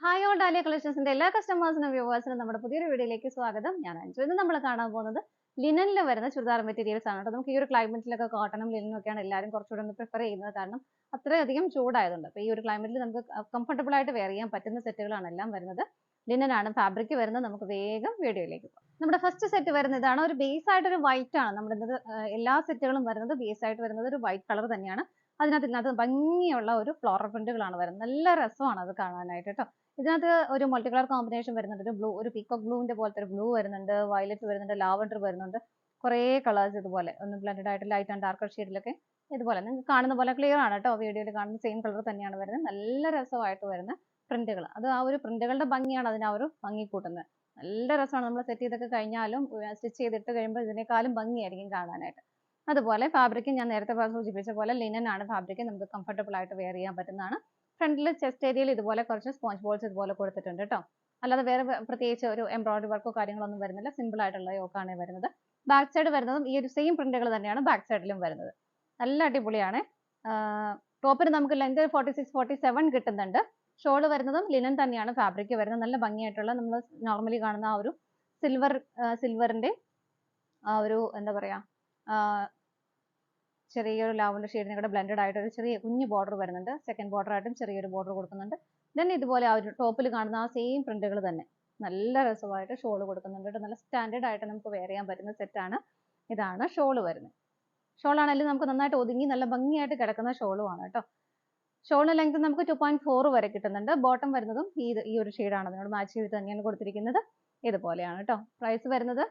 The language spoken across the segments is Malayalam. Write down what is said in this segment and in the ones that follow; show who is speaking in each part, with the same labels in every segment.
Speaker 1: ഹായ് ഓൾ ഡാലിയ കളക്ഷൻസിന്റെ എല്ലാ കസ്റ്റമേഴ്സിനും വ്യൂവേഴ്സിനും നമ്മുടെ പുതിയൊരു വീഡിയോയിലേക്ക് സ്വാഗതം. ഞാൻ അഞ്ജു. ഇന്ന് നമ്മൾ കാണാൻ പോകുന്നത് ലിനനിൽ വരുന്ന ചുരിദാർ മെറ്റീരിയൽസ് ആണ് കേട്ടോ. നമുക്ക് ഈ ഒരു ക്ലൈമറ്റിലൊക്കെ കോട്ടണും ലിനനും ഒക്കെയാണ് എല്ലാവരും കുറച്ചുകൂടെ ഒന്ന് പ്രിഫർ ചെയ്യുന്നത്. കാരണം അത്രയധികം ചൂടായതുകൊണ്ട്. അപ്പോൾ ഈ ഒരു ക്ലൈമറ്റിൽ നമുക്ക് കംഫർട്ടബിൾ ആയിട്ട് വെയർ ചെയ്യാൻ പറ്റുന്ന സെറ്റുകളാണ് എല്ലാം വരുന്നത്. ലിനൻ ആണ് ഫാബ്രിക് വരുന്നത്. നമുക്ക് വേഗം വീഡിയോയിലേക്ക് പോകാം. നമ്മുടെ ഫസ്റ്റ് സെറ്റ് വരുന്നത് ഇതാണ്. ഒരു ബേസ് ആയിട്ട് ഒരു വൈറ്റ് ആണ്. നമ്മുടെ എല്ലാ സെറ്റുകളും വരുന്നത് ബേസ് ആയിട്ട് വരുന്നത് ഒരു വൈറ്റ് കളർ തന്നെയാണ്. ഇതിനകത്ത് ഭംഗിയുള്ള ഒരു ഫ്ലോറൽ പ്രിന്റുകളാണ് വരുന്നത്. നല്ല രസമാണ് അത് കാണാനായിട്ട് കേട്ടോ. ഇതിനകത്ത് ഒരു മൾട്ടി കളർ കോമ്പിനേഷൻ വരുന്നുണ്ട്. ഒരു ബ്ലൂ, ഒരു പീകോക്ക് ബ്ലൂവിന്റെ പോലത്തെ ഒരു ബ്ലൂ വരുന്നുണ്ട്, വയലറ്റ് വരുന്നുണ്ട്, ലാവൻഡർ വരുന്നുണ്ട്. കുറേ കളേഴ്സ് ഇതുപോലെ ഒന്ന് ബ്ലെൻഡഡ് ആയിട്ട് ലൈറ്റ് ആൻഡ് ഡാർക്കർ ഷെയ്ഡിലൊക്കെ ഇതുപോലെ നിങ്ങൾക്ക് കാണുന്ന പോലെ ക്ലിയർ ആണ് കേട്ടോ. വീഡിയോയിൽ കാണുന്ന സെയിം കളർ തന്നെയാണ് വരുന്നത്. നല്ല രസമായിട്ട് വരുന്ന പ്രിന്റുകൾ. അത് ആ ഒരു പ്രിന്റുകളുടെ ഭംഗിയാണ് അതിന് ആ ഒരു ഭംഗി കൂട്ടുന്നത്. നല്ല രസമാണ്. നമ്മൾ സെറ്റ് ചെയ്തൊക്കെ കഴിഞ്ഞാലും സ്റ്റിച്ച് ചെയ്തിട്ട് കഴിയുമ്പോൾ ഇതിനേക്കാളും ഭംഗിയായിരിക്കും കാണാനായിട്ട്. അതുപോലെ ഫാബ്രിക് ഞാൻ നേരത്തെ സൂചിപ്പിച്ച പോലെ ലിനൻ ആണ് ഫാബ്രിക്. നമുക്ക് കംഫർട്ടബിൾ ആയിട്ട് വെയർ ചെയ്യാൻ പറ്റുന്നതാണ്. ഫ്രണ്ടിൽ ചെസ്റ്റ് ഏരിയയിൽ ഇതുപോലെ കുറച്ച് സ്പോഞ്ച് ബോൾസ് ഇതുപോലെ കൊടുത്തിട്ടുണ്ട് കേട്ടോ. അല്ലാതെ വേറെ പ്രത്യേകിച്ച് ഒരു എംബ്രോയിഡറി വർക്കോ കാര്യങ്ങളൊന്നും വരുന്നില്ല. സിമ്പിൾ ആയിട്ടുള്ള യോക്കാണ് വരുന്നത്. ബാക്ക് സൈഡ് വരുന്നതും ഈ ഒരു സെയിം പ്രിന്റുകൾ തന്നെയാണ് ബാക്ക് സൈഡിലും വരുന്നത്. നല്ല അടിപൊളിയാണ്. ടോപ്പിന് നമുക്ക് ലെങ്ത് 46-47 കിട്ടുന്നുണ്ട്. ഷോള് വരുന്നതും ലിനൻ തന്നെയാണ് ഫാബ്രിക് വരുന്നത്. നല്ല ഭംഗിയായിട്ടുള്ള നമ്മൾ നോർമലി കാണുന്ന ആ ഒരു സിൽവറിന്റെ ആ ഒരു എന്താ പറയാ ചെറിയൊരു ലാവൻഡർ ഷെയ്ഡിനെ കൂടെ ബ്ലെൻഡഡ് ആയിട്ട് ഒരു ചെറിയ കുഞ്ഞു ബോർഡർ വരുന്നുണ്ട്. സെക്കൻഡ് ബോർഡർ ആയിട്ടും ചെറിയൊരു ബോർഡർ കൊടുക്കുന്നുണ്ട്. ദെൻ ഇതുപോലെ ആ ഒരു ടോപ്പിൽ കാണുന്ന ആ സെയിം പ്രിന്റുകൾ തന്നെ നല്ല രസമായിട്ട് ഷോൾ കൊടുക്കുന്നുണ്ട്. നല്ല സ്റ്റാൻഡേർഡ് ആയിട്ട് നമുക്ക് വെയർ ചെയ്യാൻ പറ്റുന്ന സെറ്റാണ്. ഇതാണ് ഷോൾ വരുന്നത്. ഷോൾ ആണെങ്കിലും നമുക്ക് നന്നായിട്ട് ഒതുങ്ങി നല്ല ഭംഗിയായിട്ട് കിടക്കുന്ന ഷോളുമാണ് കേട്ടോ. ഷോളിന് ലെങ്ത് നമുക്ക് 2.4 വരെ കിട്ടുന്നുണ്ട്. ബോട്ടം വരുന്നതും ഈ ഒരു ഷെയ്ഡാണ് അതിനോട് മാച്ച് ചെയ്ത് തന്നെയാണ് കൊടുത്തിരിക്കുന്നത്. ഇതുപോലെയാണ് കേട്ടോ. പ്രൈസ് വരുന്നത്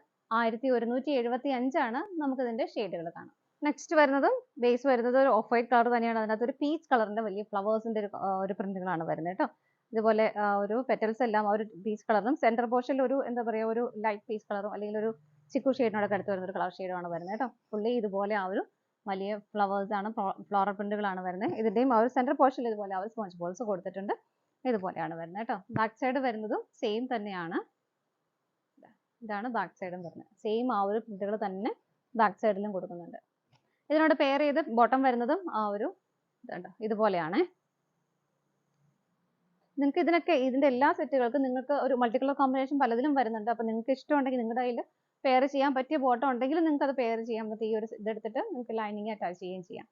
Speaker 1: 1175 ആണ്. നമുക്ക് ഇതിന്റെ ഷെയ്ഡുകൾ കാണാം. നെക്സ്റ്റ് വരുന്നതും ബേസ് വരുന്നത് ഒരു ഓഫ് വൈറ്റ് കളർ തന്നെയാണ്. അതിനകത്ത് ഒരു പീച്ച് കളറിന്റെ വലിയ ഫ്ലവേഴ്സിന്റെ ഒരു പ്രിന്റുകളാണ് വരുന്നത് കേട്ടോ. ഇതുപോലെ ഒരു പെറ്റൽസ് എല്ലാം ഒരു പീച്ച് കളറും സെന്റർ പോർഷനിൽ ഒരു എന്താ പറയുക ഒരു ലൈറ്റ് പീച്ച് കളറും അല്ലെങ്കിൽ ഒരു ചിക്കു ഷെയ്ഡിനോടൊക്കെ അടുത്ത് വരുന്ന ഒരു കളർ ഷെയ്ഡുമാണ് വരുന്നത് കേട്ടോ. പുള്ളി ഇതുപോലെ ആ ഒരു വലിയ ഫ്ലവേഴ്സ് ആണ്, ഫ്ലോറൽ പ്രിന്റുകളാണ് വരുന്നത്. ഇതിന്റെയും ആ ഒരു സെന്റർ പോർഷനിൽ ഇതുപോലെ ആ ഒരു സ്പോഞ്ച് ബോൾസ് കൊടുത്തിട്ടുണ്ട്. ഇതുപോലെയാണ് വരുന്നത് കേട്ടോ. ബാക്ക് സൈഡ് വരുന്നതും സെയിം തന്നെയാണ്. ഇതാണ് ബാക്ക് സൈഡും വരുന്നത്. സെയിം ആ ഒരു പ്രിന്റുകൾ തന്നെ ബാക്ക് സൈഡിലും കൊടുക്കുന്നുണ്ട്. ഇതിനോട് പെയർ ചെയ്ത് ബോട്ടം വരുന്നതും ആ ഒരു ഇതുപോലെയാണ്. നിങ്ങൾക്ക് ഇതിന്റെ എല്ലാ സെറ്റുകൾക്കും നിങ്ങൾക്ക് ഒരു മൾട്ടി കളർ കോമ്പിനേഷൻ പലതിലും വരുന്നുണ്ട്. അപ്പൊ നിങ്ങൾക്ക് ഇഷ്ടമുണ്ടെങ്കിൽ നിങ്ങളുടെ കയ്യിൽ പെയർ ചെയ്യാൻ പറ്റിയ ബോട്ടം ഉണ്ടെങ്കിൽ നിങ്ങൾക്ക് അത് പെയർ ചെയ്യാൻ പറ്റും. ഈ ഒരു ഇതെടുത്തിട്ട് നിങ്ങൾക്ക് ലൈനിങ് അറ്റാച്ച് ചെയ്യുകയും ചെയ്യാം.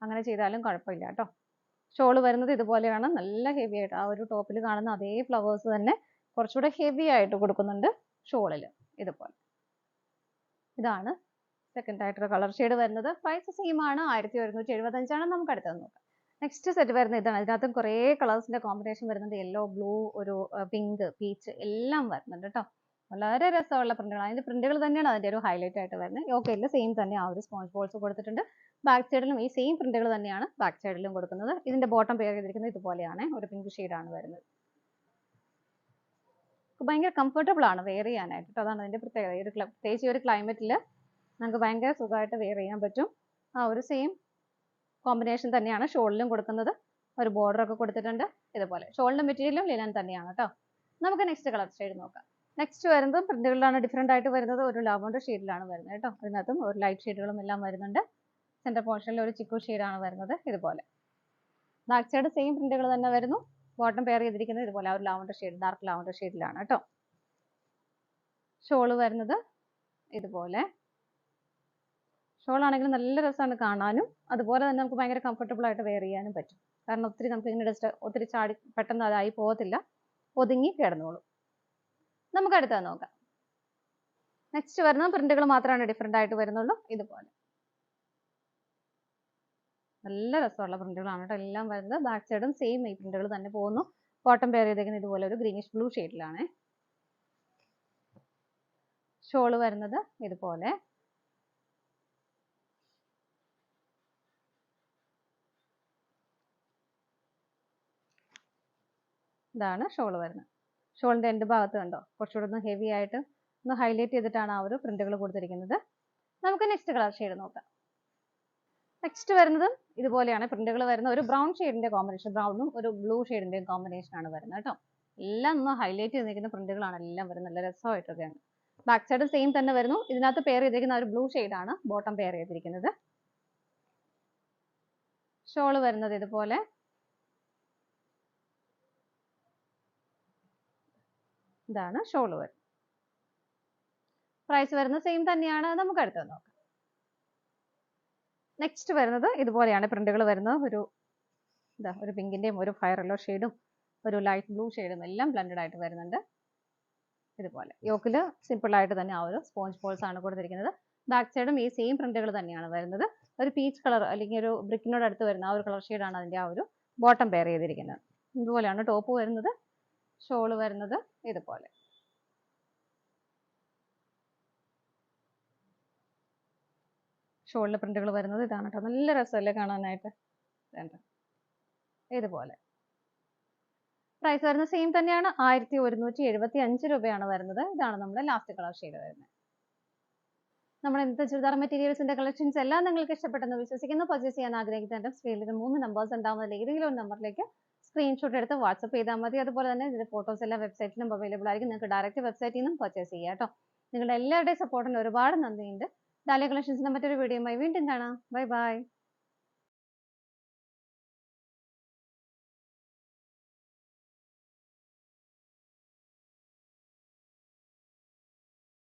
Speaker 1: അങ്ങനെ ചെയ്താലും കുഴപ്പമില്ല കേട്ടോ. ഷോള് വരുന്നത് ഇതുപോലെയാണ്. നല്ല ഹെവി ആയിട്ട് ആ ഒരു ടോപ്പിൽ കാണുന്ന അതേ ഫ്ലവേഴ്സ് തന്നെ കുറച്ചുകൂടെ ഹെവി ആയിട്ട് കൊടുക്കുന്നുണ്ട് ഷോളിൽ ഇതുപോലെ. ഇതാണ് സെക്കൻഡ് ആയിട്ടുള്ള കളർ ഷെയ്ഡ് വരുന്നത്. പ്രൈസ് സെയിം ആണ്. 1175 ആണ്. നമുക്ക് അടുത്തത് നോക്കാം. നെക്സ്റ്റ് സെറ്റ് വരുന്നത് ഇതാണ്. ഇതിനകത്തും കുറേ കളേഴ്സിന്റെ കോമ്പിനേഷൻ വരുന്നുണ്ട്. യെല്ലോ, ബ്ലൂ, ഒരു പിങ്ക്, പീച്ച് എല്ലാം വരുന്നുണ്ട് കേട്ടോ. വളരെ രസമുള്ള പ്രിന്റുകൾ. അതിന്റെ പ്രിന്റുകൾ തന്നെയാണ് അതിന്റെ ഒരു ഹൈലൈറ്റ് ആയിട്ട് വരുന്നത്. യോക്കയിൽ സെയിം തന്നെ ആ ഒരു സ്പോഞ്ച് ബോൾസ് കൊടുത്തിട്ടുണ്ട്. ബാക്ക് സൈഡിലും ഈ സെയിം പ്രിന്റുകൾ തന്നെയാണ് ബാക്ക് സൈഡിലും കൊടുക്കുന്നത്. ഇതിന്റെ ബോട്ടം പെയർ ചെയ്തിരിക്കുന്നത് ഇതുപോലെയാണ്. ഒരു പിങ്ക് ഷെയ്ഡാണ് വരുന്നത്. ഭയങ്കര കംഫർട്ടബിൾ ആണ് വെയർ ചെയ്യാനായിട്ട്. അതാണ് അതിന്റെ പ്രത്യേകത. പ്രത്യേകിച്ച് ഈ ഒരു ക്ലൈമറ്റിൽ നമുക്ക് ഭയങ്കര സുഖമായിട്ട് വെയർ ചെയ്യാൻ പറ്റും. ആ ഒരു സെയിം കോമ്പിനേഷൻ തന്നെയാണ് ഷോളിലും കൊടുക്കുന്നത്. ഒരു ബോർഡർ ഒക്കെ കൊടുത്തിട്ടുണ്ട്. ഇതുപോലെ ഷോളിന്റെ മെറ്റീരിയലും ലിനൻ തന്നെയാണ് കേട്ടോ. നമുക്ക് നെക്സ്റ്റ് കളർ ഷെയ്ഡ് നോക്കാം. നെക്സ്റ്റ് വരുന്നത് പ്രിന്റുകളിലാണ് ഡിഫറെന്റ് ആയിട്ട് വരുന്നത്. ഒരു ലാവൻഡർ ഷെയ്ഡിലാണ് വരുന്നത് കേട്ടോ. അതിനകത്തും ഒരു ലൈറ്റ് ഷെയ്ഡുകളും എല്ലാം വരുന്നുണ്ട്. സെന്റർ പോർഷനിൽ ഒരു ചിക്കു ഷെയ്ഡാണ് വരുന്നത്. ഇതുപോലെ ബാക്ക് സൈഡ് സെയിം പ്രിന്റുകൾ തന്നെ വരുന്നു. ബോട്ടം പെയർ ചെയ്തിരിക്കുന്നത് ഇതുപോലെ ആ ഒരു ലാവൻഡർ ഷെയ്ഡ്, ഡാർക്ക് ലാവൻഡർ ഷെയ്ഡിലാണ് കേട്ടോ. ഷോള് വരുന്നത് ഇതുപോലെ. ഷോൾ ആണെങ്കിൽ നല്ല രസമാണ് കാണാനും. അതുപോലെ തന്നെ നമുക്ക് ഭയങ്കര കംഫർട്ടബിൾ ആയിട്ട് വെയർ ചെയ്യാനും പറ്റും. കാരണം നമുക്ക് ഇങ്ങനെ ഒത്തിരി ചാടി പെട്ടെന്ന് അതായി പോകത്തില്ല. ഒതുങ്ങി കിടന്നോളും. നമുക്ക് അടുത്തത് നോക്കാം. നെക്സ്റ്റ് വരുന്ന പ്രിന്റുകൾ മാത്രമാണ് ഡിഫറെന്റ് ആയിട്ട് വരുന്നുള്ളൂ. ഇതുപോലെ നല്ല രസമുള്ള പ്രിന്റുകളാണ് കേട്ടോ എല്ലാം വരുന്നത്. ബാക്ക് സൈഡും സെയിം ഈ പ്രിന്റുകൾ തന്നെ പോകുന്നു. ബോട്ടം പെയർ ചെയ്തേക്കുന്നത് ഇതുപോലെ ഒരു ഗ്രീനിഷ് ബ്ലൂ ഷെയ്ഡിലാണ്. ഷോള് വരുന്നത് ഇതുപോലെ. ഇതാണ് ഷോൾ വരുന്നത്. ഷോളിന്റെ എൻഡ് ഭാഗത്ത് കണ്ടോ കുറച്ചുകൂടെ ഒന്ന് ഹെവി ആയിട്ട് ഒന്ന് ഹൈലൈറ്റ് ചെയ്തിട്ടാണ് ആ ഒരു പ്രിന്റുകൾ കൊടുത്തിരിക്കുന്നത്. നമുക്ക് നെക്സ്റ്റ് കളർ ഷെയ്ഡ് നോക്കാം. നെക്സ്റ്റ് വരുന്നതും ഇതുപോലെയാണ് പ്രിന്റുകൾ വരുന്ന ഒരു ബ്രൗൺ ഷെയ്ഡിന്റെ കോമ്പിനേഷൻ. ബ്രൗണും ഒരു ബ്ലൂ ഷെയ്ഡിന്റെയും കോമ്പിനേഷൻ ആണ് വരുന്നത് കേട്ടോ. എല്ലാം ഒന്ന് ഹൈലൈറ്റ് ചെയ്തിരിക്കുന്ന പ്രിന്റുകളാണ് എല്ലാം വരുന്നത്. നല്ല രസമായിട്ടൊക്കെയാണ്. ബാക്ക് സൈഡ് സെയിം തന്നെ വരുന്നു. ഇതിനകത്ത് പെയർ ചെയ്തിരിക്കുന്ന ഒരു ബ്ലൂ ഷെയ്ഡാണ് ബോട്ടം പെയർ ചെയ്തിരിക്കുന്നത്. ഷോള് വരുന്നത് ഇതുപോലെ. ഇതാണ് ഷോൾ വരുന്നത്. പ്രൈസ് വരുന്നത് സെയിം തന്നെയാണ്. നമുക്ക് അടുത്തത് നോക്കാം. നെക്സ്റ്റ് വരുന്നത് ഇതുപോലെയാണ് പ്രിന്റുകൾ വരുന്നത്. ഒരു പിങ്കിന്റെയും ഒരു ഫയർ യെല്ലോ ഷെയ്ഡും ഒരു ലൈറ്റ് ബ്ലൂ ഷെയ്ഡും എല്ലാം ബ്ലെൻഡഡ് ആയിട്ട് വരുന്നുണ്ട്. ഇതുപോലെ യോക്കിൽ സിമ്പിൾ ആയിട്ട് തന്നെ ആ ഒരു സ്പോഞ്ച് പോൾസ് ആണ് കൊടുത്തിരിക്കുന്നത്. ബാക്ക് സൈഡും ഈ സെയിം പ്രിന്റുകൾ തന്നെയാണ് വരുന്നത്. ഒരു പീച്ച് കളർ അല്ലെങ്കിൽ ഒരു ബ്രിക്കിനോട് അടുത്ത് വരുന്ന ആ ഒരു കളർ ഷെയ്ഡാണ് അതിന്റെ ആ ഒരു ബോട്ടം പെയർ ചെയ്തിരിക്കുന്നത്. ഇതുപോലെയാണ് ടോപ്പ് വരുന്നത്. ഷോള് വരുന്നത് ഇതുപോലെ. ഷോളിലെ പ്രിന്റുകൾ വരുന്നത് ഇതാണ് കേട്ടോ. നല്ല രസമല്ലേ കാണാനായിട്ട്. ഇതുപോലെ പ്രൈസ് വരുന്നത് സെയിം തന്നെയാണ്. 1175 രൂപയാണ് വരുന്നത്. ഇതാണ് നമ്മുടെ ലാസ്റ്റ് കളർ ഷെയ്ഡ് വരുന്നത്. നമ്മുടെ ഇന്നത്തെ ചുരിദാർ മെറ്റീരിയൽസിന്റെ കളക്ഷൻസ് എല്ലാം നിങ്ങൾക്ക് ഇഷ്ടപ്പെട്ടെന്ന് വിശ്വസിക്കുന്നു. പർച്ചേസ് ചെയ്യാൻ ആഗ്രഹിക്കുന്നുണ്ട് സ്ക്രീനിൽ 3 നമ്പേഴ്സ് ഉണ്ടാവുന്നതിൽ ഏതെങ്കിലും ഒരു നമ്പറിലേക്ക് സ്ക്രീൻഷോട്ട് എടുത്ത് വാട്സപ്പ് ചെയ്താൽ മതി. അതുപോലെ തന്നെ ഇതിന്റെ ഫോട്ടോസ് എല്ലാം വെബ്സൈറ്റിലും അവൈലബിൾ ആയിരിക്കും. നിങ്ങൾക്ക് ഡയറക്റ്റ് വെബ്സൈറ്റിൽ നിന്നും പർച്ചേസ് ചെയ്യാം കേട്ടോ. നിങ്ങളുടെ എല്ലാവരുടെയും സപ്പോർട്ടിന് ഒരുപാട് നന്ദിയുണ്ട്. ഡാലിയ കളക്ഷൻസിന്റെ മറ്റൊരു വീഡിയോയുമായി വീണ്ടും കാണാം. Bye bye.